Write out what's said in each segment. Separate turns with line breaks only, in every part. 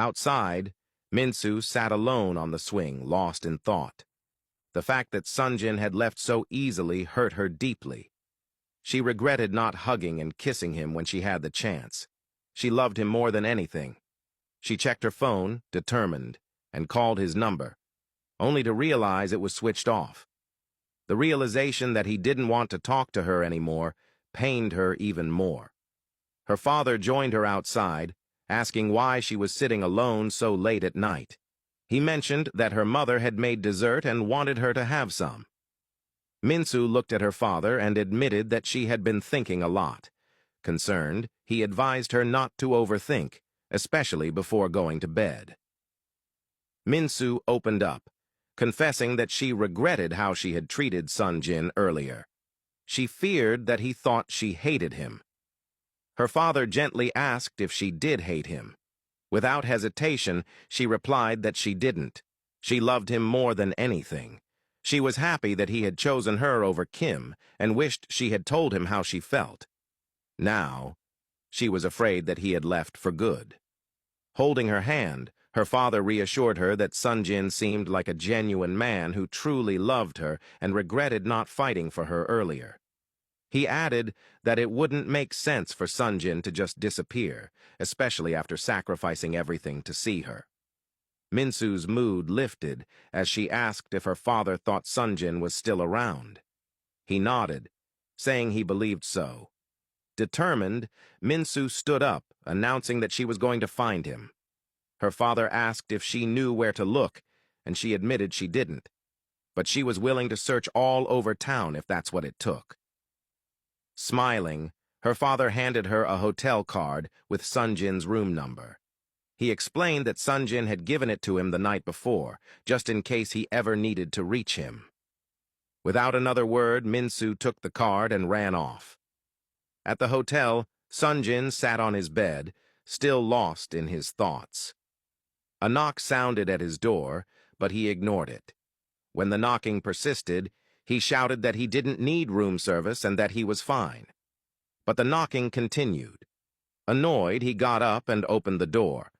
Outside, Minsu sat alone on the swing, lost in thought. The fact that Sonjin had left so easily hurt her deeply. She regretted not hugging and kissing him when she had the chance. She loved him more than anything. She checked her phone, determined, and called his number, only to realize it was switched off. The realization that he didn't want to talk to her anymore pained her even more. Her father joined her outside, asking why she was sitting alone so late at night. He mentioned that her mother had made dessert and wanted her to have some. Minsu looked at her father and admitted that she had been thinking a lot. Concerned, he advised her not to overthink, especially before going to bed. Minsu opened up, confessing that she regretted how she had treated Sonjin earlier. She feared that he thought she hated him. Her father gently asked if she did hate him. Without hesitation, she replied that she didn't. She loved him more than anything. She was happy that he had chosen her over Kim and wished she had told him how she felt. Now, she was afraid that he had left for good. Holding her hand, her father reassured her that Sonjin seemed like a genuine man who truly loved her and regretted not fighting for her earlier. He added that it wouldn't make sense for Sonjin to just disappear, especially after sacrificing everything to see her. Minsu's mood lifted as she asked if her father thought Sonjin was still around. He nodded, saying he believed so. Determined, Minsu stood up, announcing that she was going to find him. Her father asked if she knew where to look, and she admitted she didn't. But she was willing to search all over town if that's what it took. Smiling, her father handed her a hotel card with Sonjin's room number. He explained that Sonjin had given it to him the night before, just in case he ever needed to reach him. Without another word, Minsu took the card and ran off. At the hotel, Sonjin sat on his bed, still lost in his thoughts. A knock sounded at his door, but he ignored it. When the knocking persisted, he shouted that he didn't need room service and that he was fine. But the knocking continued. Annoyed, he got up and opened the door,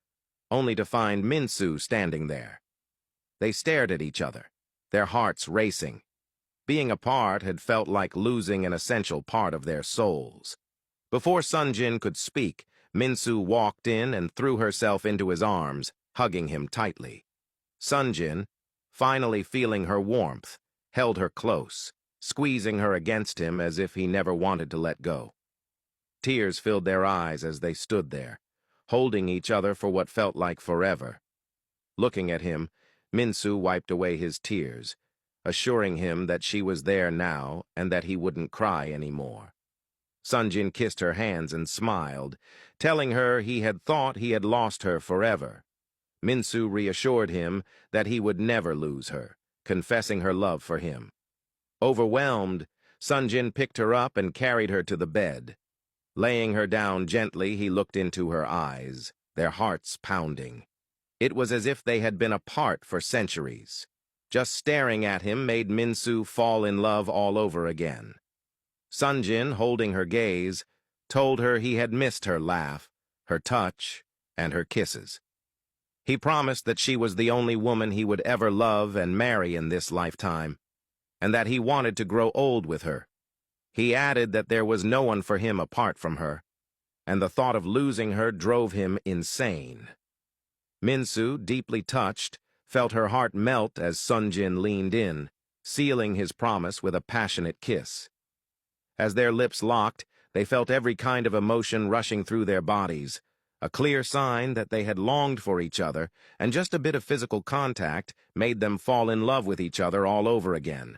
only to find Minsu standing there. They stared at each other, their hearts racing. Being apart had felt like losing an essential part of their souls. Before Sonjin could speak, Minsu walked in and threw herself into his arms, hugging him tightly. Sonjin, finally feeling her warmth, held her close, squeezing her against him as if he never wanted to let go. Tears filled their eyes as they stood there, holding each other for what felt like forever. Looking at him, Minsu wiped away his tears, assuring him that she was there now and that he wouldn't cry anymore. Sonjin kissed her hands and smiled, telling her he had thought he had lost her forever. Minsu reassured him that he would never lose her, confessing her love for him. Overwhelmed, Sonjin picked her up and carried her to the bed. Laying her down gently, he looked into her eyes, their hearts pounding. It was as if they had been apart for centuries. Just staring at him made Minsu fall in love all over again. Sonjin, holding her gaze, told her he had missed her laugh, her touch, and her kisses. He promised that she was the only woman he would ever love and marry in this lifetime, and that he wanted to grow old with her. He added that there was no one for him apart from her, and the thought of losing her drove him insane. Minsu, deeply touched, felt her heart melt as Sonjin leaned in, sealing his promise with a passionate kiss. As their lips locked, they felt every kind of emotion rushing through their bodies, a clear sign that they had longed for each other, and just a bit of physical contact made them fall in love with each other all over again.